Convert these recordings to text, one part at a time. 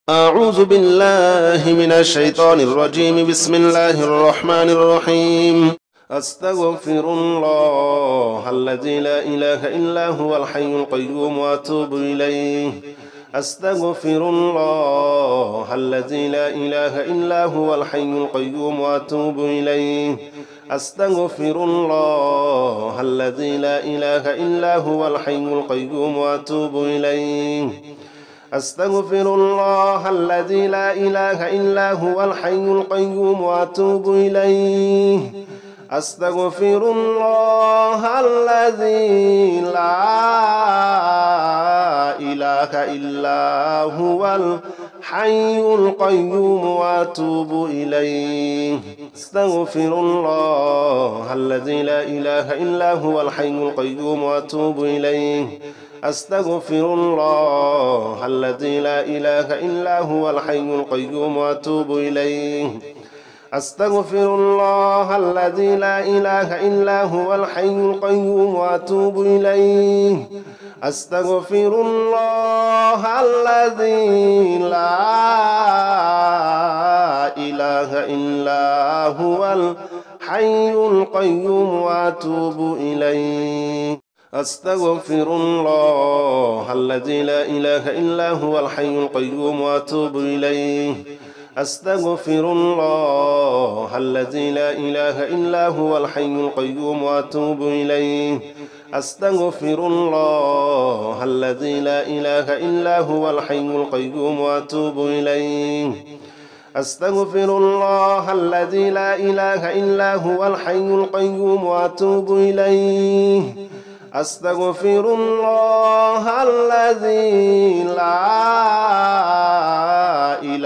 أعوذ بالله من الشيطان الرجيم. بسم الله الرحمن الرحيم. أستغفر الله الذي لا إله إلا هو الحي القيوم وأتوب إليه. أستغفر الله الذي لا إله إلا هو الحي القيوم وأتوب إليه. أستغفر الله الذي لا إله إلا هو الحي القيوم وأتوب إليه. أستغفر الله الذي لا إله إلا هو الحي القيوم وأتوب إليه. أستغفر الله الذي لا إله إلا هو الحي القيوم وأتوب إليه. أستغفر الله الذي لا إله إلا هو الحي القيوم وأتوب إليه. أستغفر الله الذي لا إله إلا هو الحي القيوم وأتوب إليه. أستغفر الله الذي لا إله إلا هو الحي القيوم وأتوب إليه. أستغفر الله الذي لا إله إلا هو الحي القيوم وأتوب إليه. أستغفر الله الذي لا إله إلا هو الحي القيوم وأتوب إليه. أستغفر الله الذي لا إله إلا هو الحي القيوم وأتوب إليه. أستغفر الله الذي لا إله إلا هو الحي القيوم وأتوب إليه. أستغفر الله الذي لا إله إلا هو الحي القيوم وأتوب إليه. أستغفر الله الذي لا إله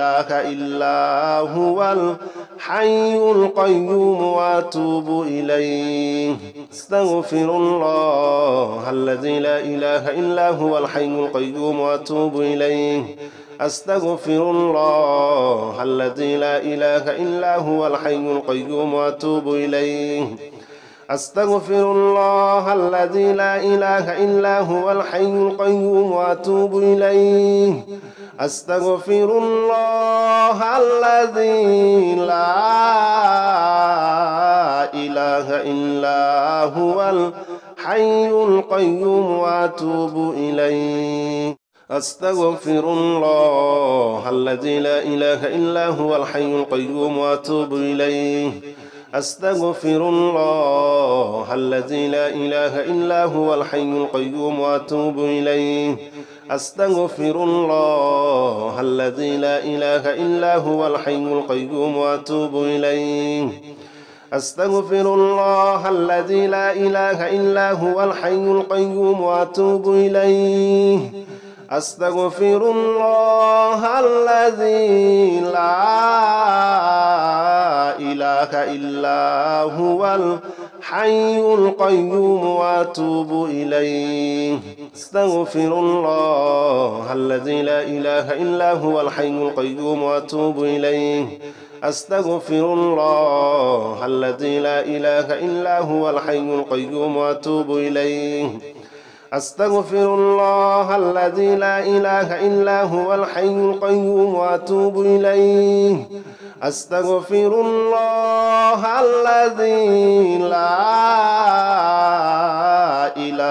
إلا هو الحي القيوم وأتوب إليه. أستغفر الله الذي لا إله إلا هو الحي القيوم وأتوب إليه. أستغفر الله الذي لا إله إلا هو الحي القيوم وأتوب إليه. أستغفر الله الذي لا إله إلا هو الحي القيوم وأتوب إليه. أستغفر الله الذي لا إله إلا هو الحي القيوم وأتوب إليه. أستغفر الله الذي لا إله إلا هو الحي القيوم وأتوب إليه. أستغفر الله الذي لا إله إلا هو الحي القيوم وأتوب إليه. أستغفر الله الذي لا إله إلا هو الحي القيوم وأتوب إليه. أستغفر الله الذي لا إله إلا هو الحي القيوم وأتوب إليه. أستغفر الله الذي لا إله إلا هو الحي القيوم وأتوب إليه. أستغفر الله الذي لا إله إلا هو الحي القيوم وأتوب إليه. أستغفر الله الذي لا إله إلا هو الحي القيوم وأتوب إليه. أستغفر الله الذي لا إله إلا هو الحي القيوم وأتوب إليه. أستغفر الله الذي لا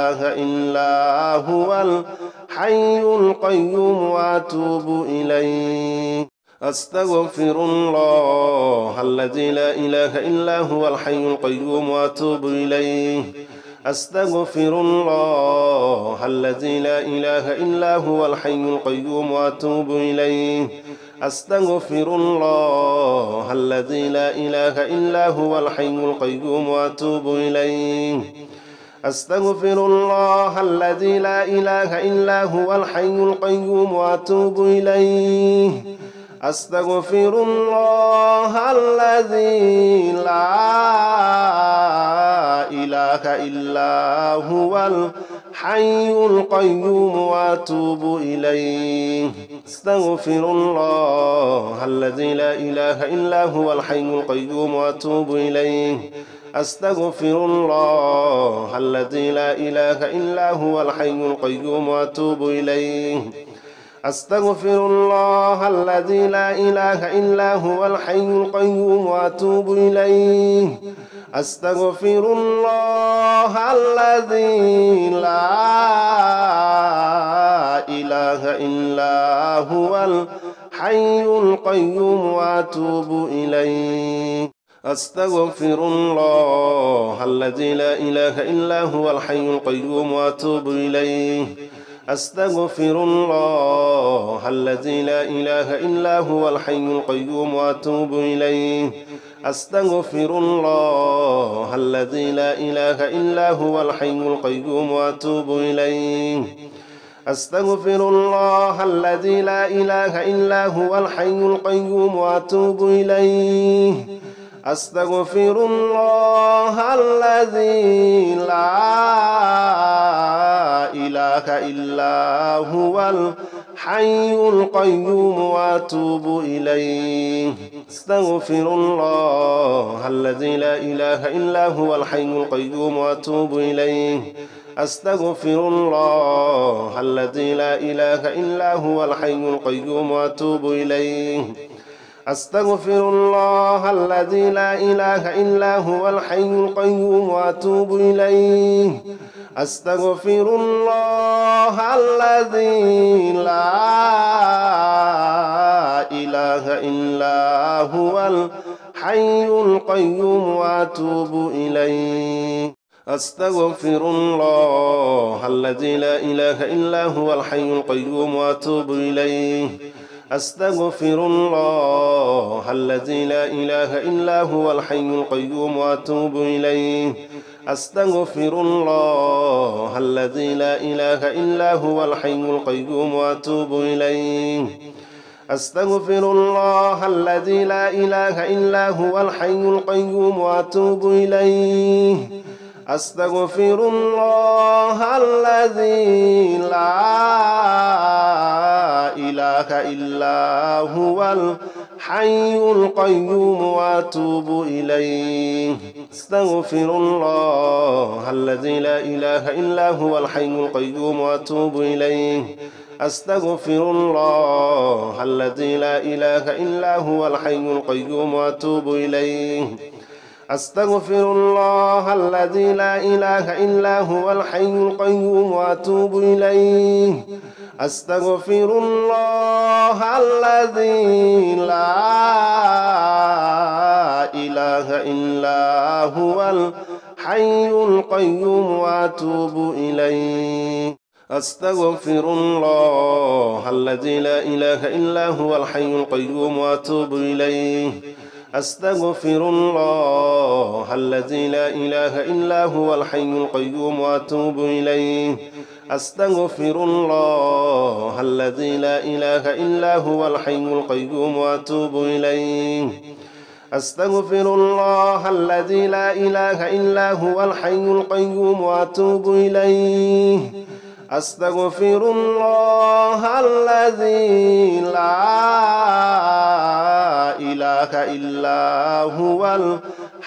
إله إلا هو الحي القيوم وأتوب إليه. أستغفر الله الذي لا إله إلا هو الحي القيوم وأتوب إليه. أستغفر الله الذي لا إله إلا هو الحي القيوم وأتوب إليه. أستغفر الله الذي لا إله إلا هو الحي القيوم وأتوب إليه. أستغفر الله الذي لا إله إلا هو الحي القيوم وأتوب إليه. أستغفر الله الذي لا إله إلا هو الحي القيوم وأتوب إليه. أستغفر الله الذي لا إله إلا هو الحي القيوم وأتوب إليه. أستغفر الله الذي لا إله إلا هو الحي القيوم وأتوب إليه. أستغفر الله الذي لا إله إلا هو الحي القيوم وأتوب إليه أستغفر الله الذي لا إله إلا هو الحي القيوم وأتوب إليه أستغفر الله الذي لا إله إلا هو الحي القيوم وأتوب إليه أستغفر الله الذي لا إله إلا هو الحي القيوم وأتوب إليه أستغفر الله الذي لا إله إلا هو الحي القيوم وأتوب إليه أستغفر الله الذي لا إله إلا هو الحي القيوم وأتوب إليه أستغفر الله الذي لا إله إلا هو الحي القيوم وأتوب إليه أستغفر الله الذي لا إله إلا هو الحي القيوم وأتوب إليه أستغفر الله الذي لا إله إلا هو الحي القيوم وأتوب إليه أستغفر الله الذي لا إله إلا هو الحي القيوم وأتوب إليه أستغفر الله الذي لا إله إلا هو الحي القيوم وأتوب إليه أستغفر الله الذي لا إله إلا هو الحي القيوم وأتوب إليه أستغفر الله الذي لا إله إلا هو الحي القيوم وأتوب إليه أستغفر الله الذي لا إله إلا هو الحي القيوم وأتوب إليه أستغفر الله الذي لا إله إلا هو الحي القيوم وأتوب إليه أستغفر الله الذي لا إله إلا هو الحي القيوم وأتوب إليه أستغفر الله الذي لا إله إلا هو الحي القيوم وأتوب إليه أستغفر الله الذي لا إله إلا هو الحي القيوم وأتوب إليه أستغفر الله الذي لا إله إلا هو الحي القيوم وأتوب إليه أستغفر الله الذي لا إله إلا هو الحي القيوم وأتوب إليه أستغفر الله الذي لا إله إلا هو الحي القيوم وأتوب إليه أستغفر الله الذي لا إله إلا هو الحي القيوم وأتوب إليه أستغفر الله الذي لا إله إلا هو الحي القيوم وأتوب إليه أستغفر الله الذي لا إله إلا هو الحي القيوم وأتوب إليه أستغفر الله الذي لا إله إلا هو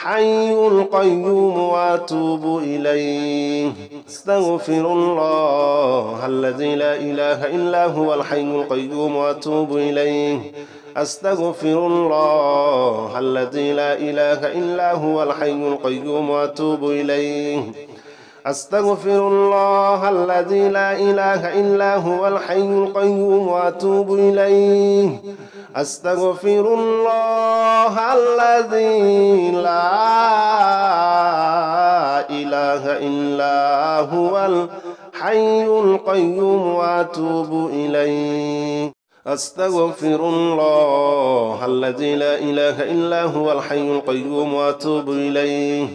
الحي القيوم وأتوب إليه أستغفر الله الذي لا إله إلا هو الحي القيوم وأتوب إليه أستغفر الله الذي لا إله إلا هو الحي القيوم وأتوب إليه أستغفر الله الذي لا إله إلا هو الحي القيوم وأتوب إليه أستغفر الله الذي لا إله إلا هو الحي القيوم وأتوب إليه أستغفر الله الذي لا إله إلا هو الحي القيوم وأتوب إليه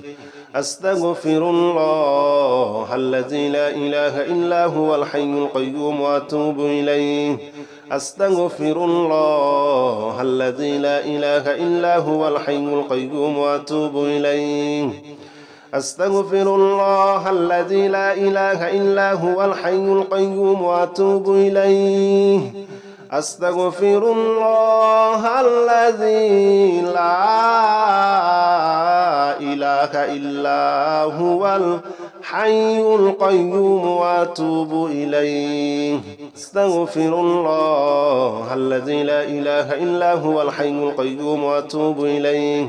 أستغفر الله الذي لا إله إلا هو الحي القيوم وأتوب إليه أستغفر الله الذي لا إله إلا هو الحي القيوم وأتوب إليه أستغفر الله الذي لا إله إلا هو الحي القيوم وأتوب إليه أستغفر الله الذي لا إله إلا هو الحي القيوم وأتوب إليه أستغفر الله الذي لا إله إلا هو الحي القيوم وأتوب إليه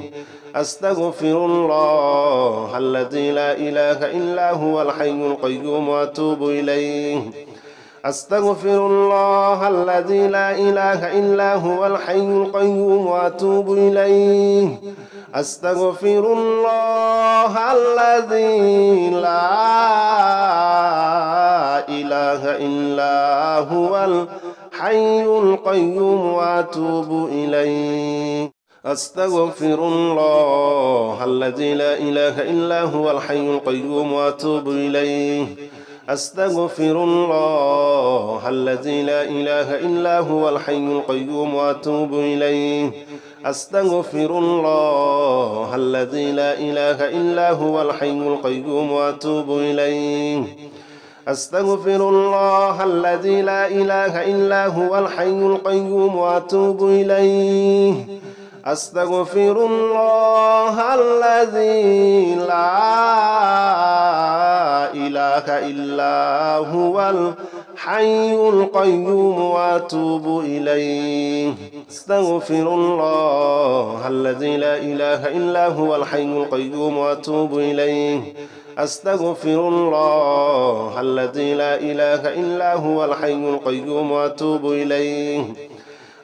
أستغفر الله الذي لا إله إلا هو الحي القيوم وأتوب إليه أستغفر الله الذي لا إله إلا هو الحي القيوم وأتوب إليه أستغفر الله الذي لا إله إلا هو الحي القيوم وأتوب إليه أستغفر الله الذي لا إله إلا هو الحي القيوم وأتوب إليه أستغفر الله الذي لا إله إلا هو الحي القيوم وأتوب إليه أستغفر الله الذي لا إله إلا هو الحي القيوم وأتوب إليه أستغفر الله الذي لا إله إلا هو الحي القيوم وأتوب إليه أستغفر الله الذي لا إله إلا هو الحي القيوم وأتوب إليه أستغفر الله الذي لا إله إلا هو الحي القيوم وأتوب إليه أستغفر الله الذي لا إله إلا هو الحي القيوم وأتوب إليه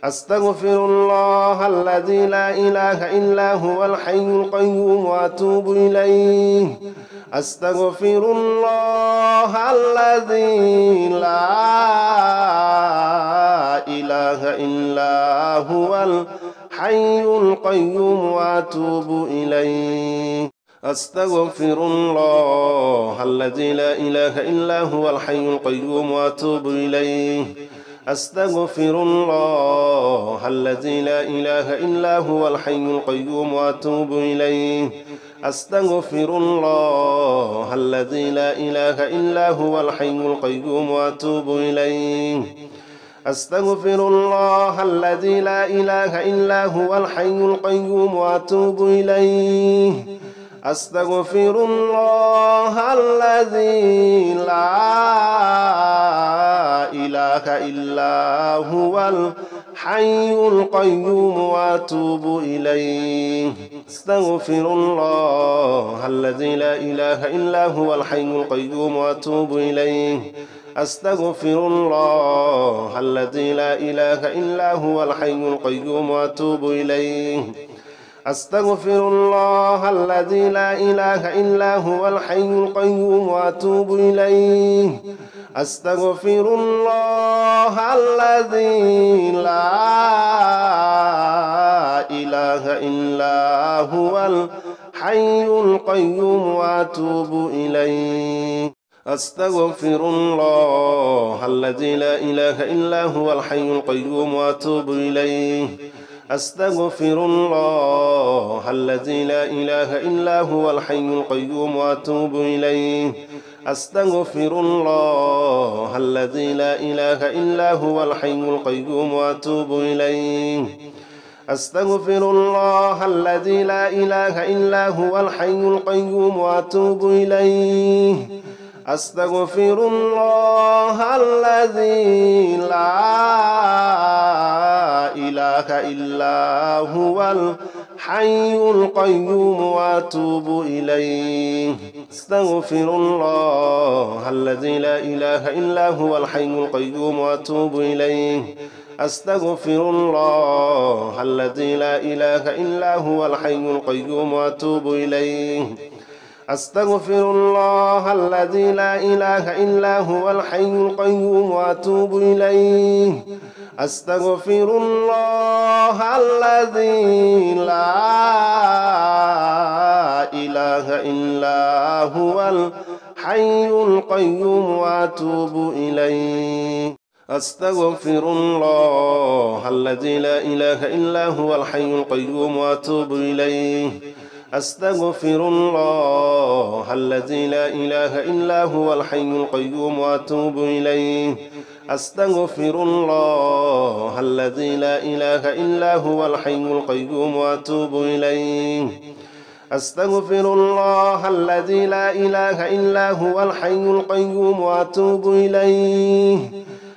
أستغفر الله الذي لا إله إلا هو الحي القيوم وأتوب إليه أستغفر الله الذي لا إله إلا هو الحي القيوم وأتوب إليه أستغفر الله الذي لا إله إلا هو الحي القيوم وأتوب إليه أستغفر الله الذي لا إله إلا هو الحي القيوم وأتوب إليه أستغفر الله الذي لا إله إلا هو الحي القيوم وأتوب إليه أستغفر الله الذي لا إله إلا هو الحي القيوم وأتوب إليه أستغفر الله الذي لا إله إلا هو الحي القيوم وأتوب إليه أستغفر الله الذي لا إله إلا هو الحي القيوم وأتوب إليه أستغفر الله الذي لا إله إلا هو الحي القيوم وأتوب إليه أستغفر الله الذي لا إله إلا هو الحي القيوم وأتوب إليه أستغفر الله الذي لا إله إلا هو الحي القيوم وأتوب إليه أستغفر الله الذي لا إله إلا هو الحي القيوم وأتوب إليه أستغفر الله الذي لا إله إلا هو الحي القيوم وأتوب إليه أستغفر الله الذي لا إله إلا هو الحي القيوم وأتوب إليه أستغفر الله الذي لا إله إلا هو الحي القيوم وأتوب إليه أستغفر الله الذي لا إله إلا هو الحي القيوم وأتوب إليه أستغفر الله الذي لا إله إلا هو الحي القيوم وأتوب إليه أستغفر الله الذي لا إله إلا هو الحي القيوم وأتوب إليه أستغفر الله الذي لا إله إلا هو الحي القيوم وأتوب إليه أستغفر الله الذي لا إله إلا هو الحي القيوم وأتوب إليه أستغفر الله الذي لا إله إلا هو الحي القيوم وأتوب إليه أستغفر الله الذي لا إله إلا هو الحي القيوم وأتوب إليه أستغفر الله الذي لا إله إلا هو الحي القيوم وأتوب إليه أستغفر الله الذي لا إله إلا هو الحي القيوم وأتوب إليه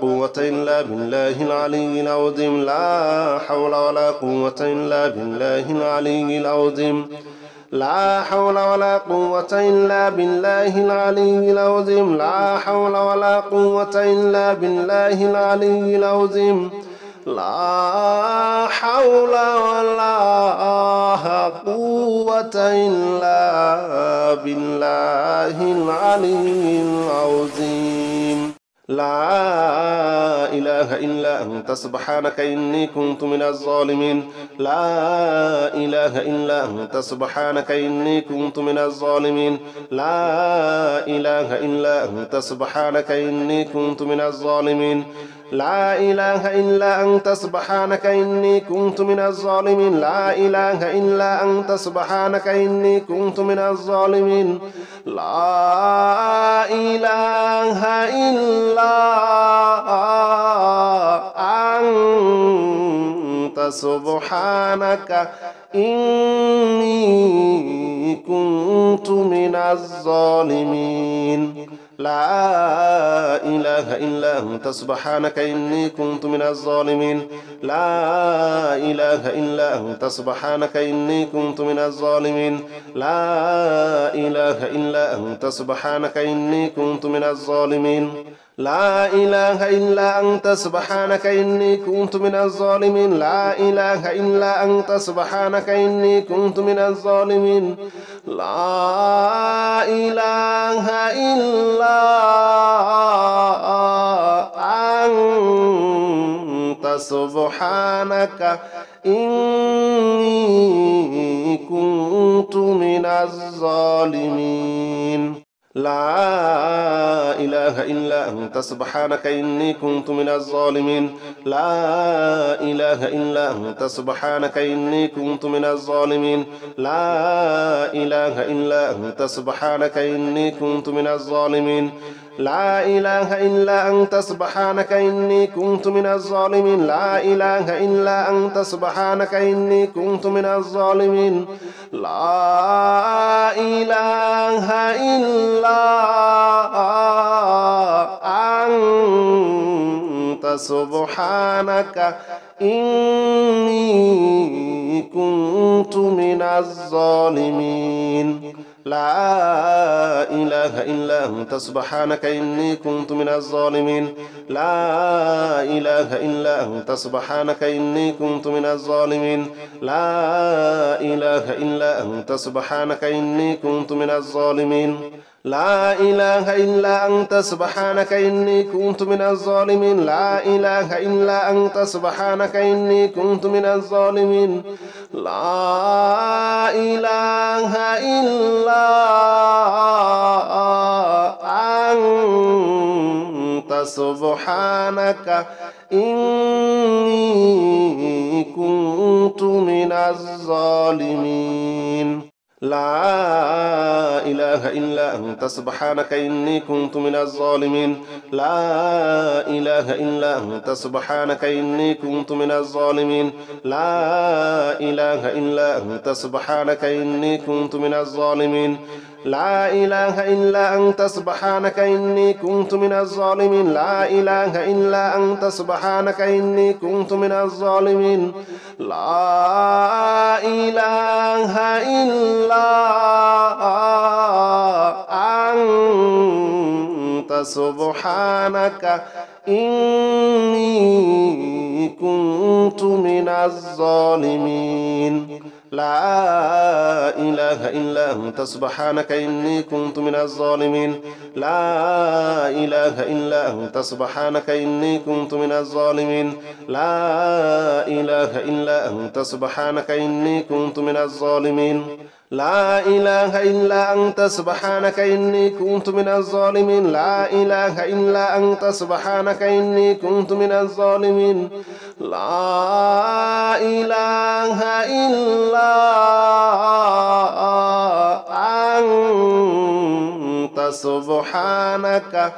قوة إلا بالله العلي العظيم لا حول ولا قوة إلا بالله العلي العظيم لا حول ولا قوة إلا بالله العلي العظيم لا حول ولا قوة إلا بالله العلي العظيم لا حول ولا قوة إلا بالله العلي العظيم لا إله إلا أنت سبحانك إني كنت من الظالمين لا إله إلا أنت سبحانك إني كنت من الظالمين لا إله إلا أنت سبحانك إني كنت من الظالمين لا إله إلا أنت سبحانك إني كنت من الظالمين لا إله إلا أنت سبحانك إني كنت من الظالمين لا إله إلا أنت سبحانك إني كنت من الظالمين لا إله إلا أنت سبحانك إني كنت من الظالمين لا إله إلا أنت سبحانك إني كنت من الظالمين لا إله إلا أنت سبحانك إني كنت من الظالمين لا إله إلا أنت سبحانك إني كنت من الظالمين لا إله إلا أنت سبحانك إني كنت من الظالمين لا إله إلا أنت سبحانك إني كنت من الظالمين لا إله إلا أنت سبحانك إني كنت من الظالمين لا إله إلا أنت سبحانك إني كنت من الظالمين لا إله إلا أنت سبحانك إني كنت من الظالمين لا إله إلا أنت سبحانك إني كنت من الظالمين لا إله إلا أنت سبحانك إني كنت من الظالمين لا إله إلا أنت سبحانك إني كنت من الظالمين لا إله إلا أنت سبحانك إني كنت من الظالمين لا إله إلا أنت سبحانك إني كنت من الظالمين لا إله إلا أنت سبحانك إني كنت من الظالمين لا إله إلا أنت سبحانك إني كنت من الظالمين لا إله إلا أنت سبحانك إني كنت من الظالمين لا إله إلا أنت سبحانك إني كنت من الظالمين لا إله إلا أنت سبحانك إني كنت من الظالمين لا إله إلا أنت سبحانك إني كنت من الظالمين لا إله إلا أنت سبحانك إني كنت من الظالمين لا إله إلا أنت سبحانك إني كنت من الظالمين لا إله إلا أنت سبحانك إني كنت من الظالمين لا إله إلا أنت سبحانك إني كنت من الظالمين لا إله إلا أنت سبحانك إني كنت من الظالمين لا إله إلا أنت سبحانك إني كنت من الظالمين لا إله إلا أنت سبحانك إني كنت من الظالمين لا إله إلا أنت سبحانك إني كنت من الظالمين لا إله إلا أنت سبحانك إني كنت من الظالمين لا إله إلا أنت سبحانك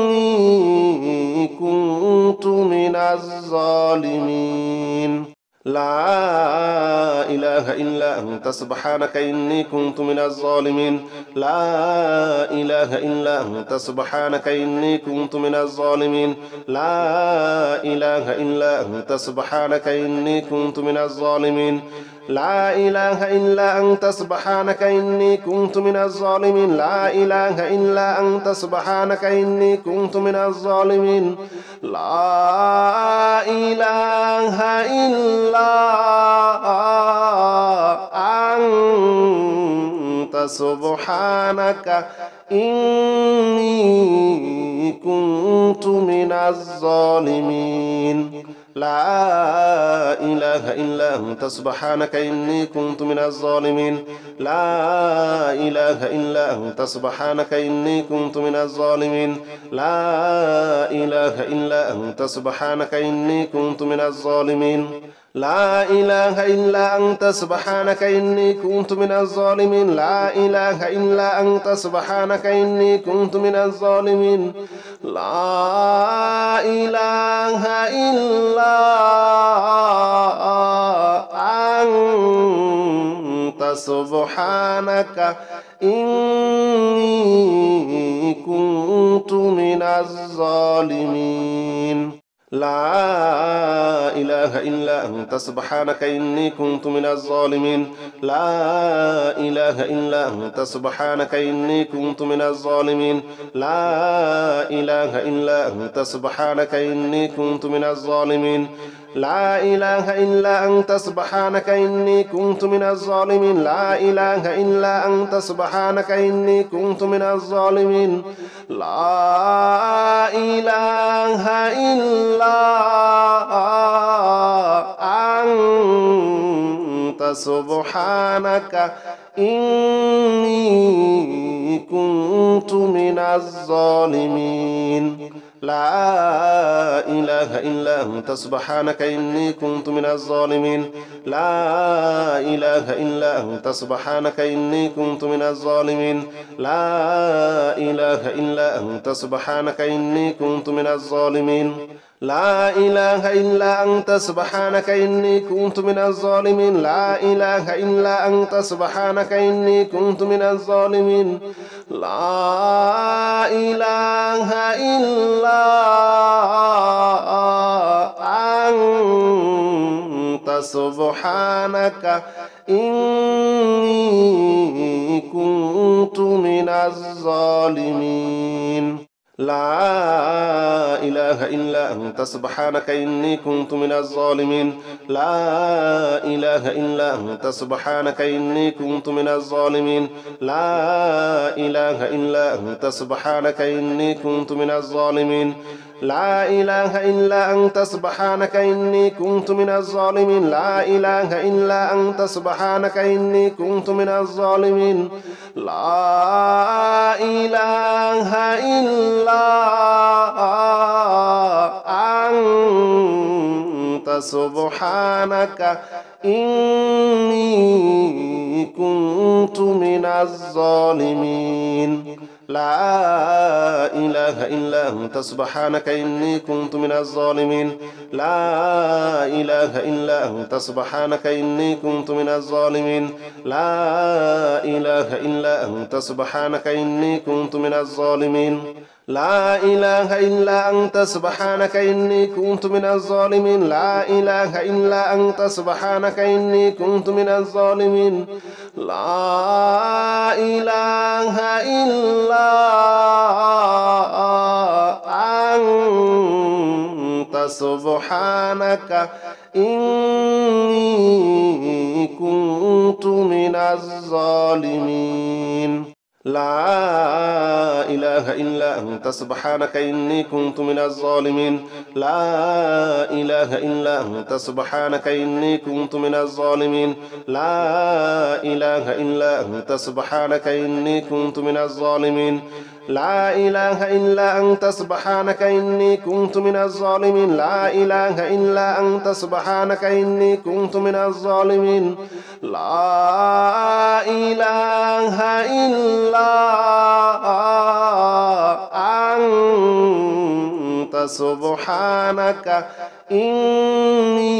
إني كنت من الظالمين لا إله إلا أنت سبحانك إني كنت من الظالمين لا إله إلا أنت سبحانك إني كنت من الظالمين لا إله إلا أنت سبحانك إني كنت من الظالمين لا إله إلا أنت سبحانك إني كنت من الظالمين لا إله إلا أنت سبحانك إني كنت من الظالمين لا إله إلا أنت سبحانك إني كنت من الظالمين لا إله إلا أنت سبحانك إني كنت من الظالمين لا إله إلا أنت سبحانك إني كنت من الظالمين لا إله إلا أنت سبحانك إني كنت من الظالمين لا إله إلا أنت سبحانك إني كنت من الظالمين لا إله إلا أنت سبحانك إني كنت من الظالمين لا إله إلا أنت سبحانك إني كنت من الظالمين لا إله إلا أنت سبحانك إني كنت من الظالمين لا إله إلا أنت سبحانك إني كنت من الظالمين لا إله إلا أنت سبحانك إني كنت من الظالمين لا إله إلا أنت سبحانك إني كنت من الظالمين لا إله إلا أنت سبحانك إني كنت من الظالمين لا إله إلا أنت سبحانك إني كنت من الظالمين لا إله إلا أنت سبحانك إني كنت من الظالمين لا إله إلا أنت سبحانك إني كنت من الظالمين لا إله إلا أنت سبحانك إني كنت من الظالمين لا إله إلا أنت سبحانك إني كنت من الظالمين لا إله إلا أنت سبحانك إني كنت من الظالمين لا إله إلا أنت سبحانك إني كنت من الظالمين لا إله إلا أنت سبحانك إني كنت من الظالمين لا إله إلا أنت سبحانك إني كنت من الظالمين لا إله إلا أنت سبحانك إني كنت من الظالمين لا إله إلا أنت سبحانك إني كنت من الظالمين لا إله إلا أنت سبحانك إني كنت من الظالمين لا إله إلا أنت سبحانك إني كنت من الظالمين لا إله إلا أنت سبحانك إني كنت من الظالمين لا إله إلا أنت سبحانك إني كنت من الظالمين لا إله إلا أنت سبحانك إني كنت من الظالمين لا إله إلا أنت سبحانك إني كنت من الظالمين لا إله إلا أنت سبحانك إني كنت من الظالمين لا إله إلا أنت سبحانك إني كنت من الظالمين لا إله إلا أنت سبحانك إني كنت من الظالمين لا إله إلا أنت سبحانك إني كنت من الظالمين لا إله إلا أنت سبحانك إني كنت من الظالمين لا إله إلا أنت سبحانك إني كنت من الظالمين لا إله إلا أنت سبحانك إني كنت من الظالمين لا إله إلا أنت سبحانك إني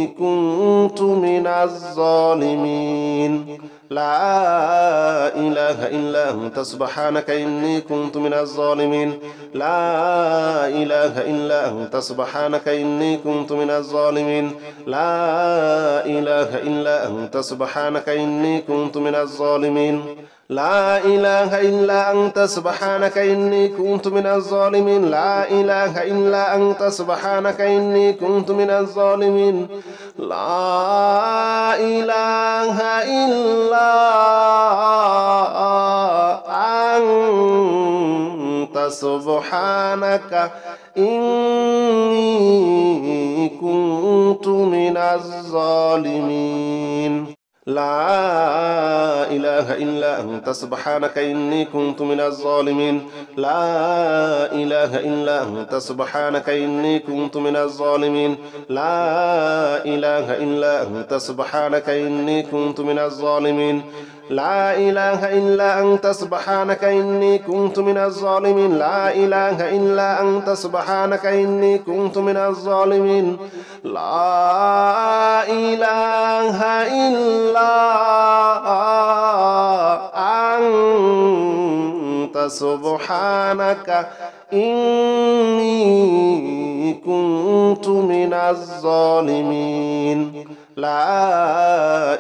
كنت من الظالمين لا إله إلا أنت سبحانك إني كنت من الظالمين لا إله إلا أنت سبحانك إني كنت من الظالمين لا إله إلا أنت سبحانك إني كنت من الظالمين لا إله إلا أنت سبحانك إني كنت من الظالمين لا إله إلا أنت سبحانك إني كنت من الظالمين لا إله إلا أنت سبحانك إني كنت من الظالمين لا إله إلا أنت سبحانك إني كنت من الظالمين لا إله إلا أنت سبحانك إني كنت من الظالمين لا إله إلا أنت سبحانك إني كنت من الظالمين لا إله إلا أنت سبحانك إني كنت من الظالمين لا إله إلا أنت سبحانك إني كنت من الظالمين لا إله إلا أنت سبحانك إني كنت من الظالمين لا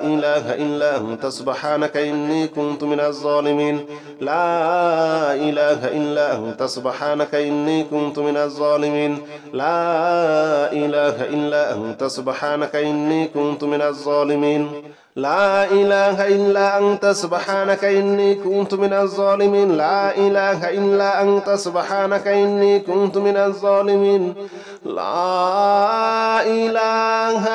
إله إلا أنت سبحانك إني كنت من الظالمين لا إله إلا أنت سبحانك إني كنت من الظالمين لا إله إلا أنت سبحانك إني كنت من الظالمين لا إله إلا أنت سبحانك إني كنت من الظالمين لا إله إلا أنت سبحانك إني كنت من الظالمين لا إله إلا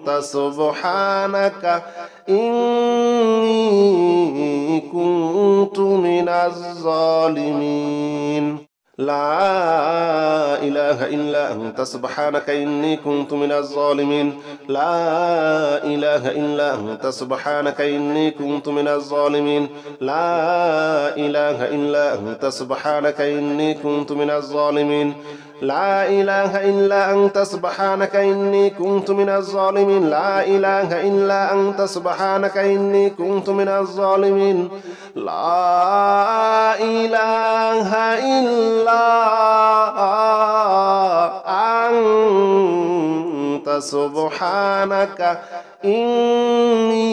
أنت سبحانك إني كنت من الظالمين لا إله إلا أنت سبحانك إني كنت من الظالمين لا إله إلا أنت سبحانك إني كنت من الظالمين لا إله إلا أنت سبحانك إني كنت من الظالمين لا إله إلا أنت سبحانك إني كنت من الظالمين لا إله إلا أنت سبحانك إني كنت من الظالمين لا إله إلا أنت سبحانك إني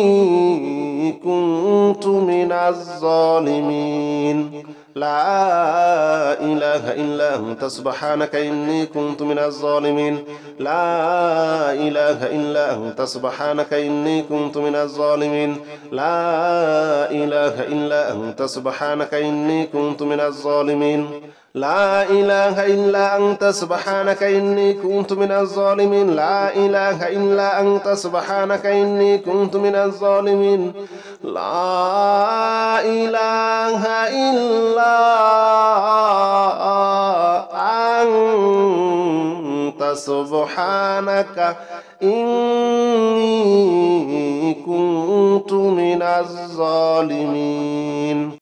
كنت من الظالمين لا إله إلا أنت سبحانك إني كنت من الظالمين لا إله إلا أنت سبحانك إني كنت من الظالمين لا إله إلا أنت سبحانك إني كنت من الظالمين لا إله إلا أنت سبحانك إني كنت من الظالمين لا إله إلا أنت سبحانك إني كنت من الظالمين لا إله إلا أنت سبحانك إني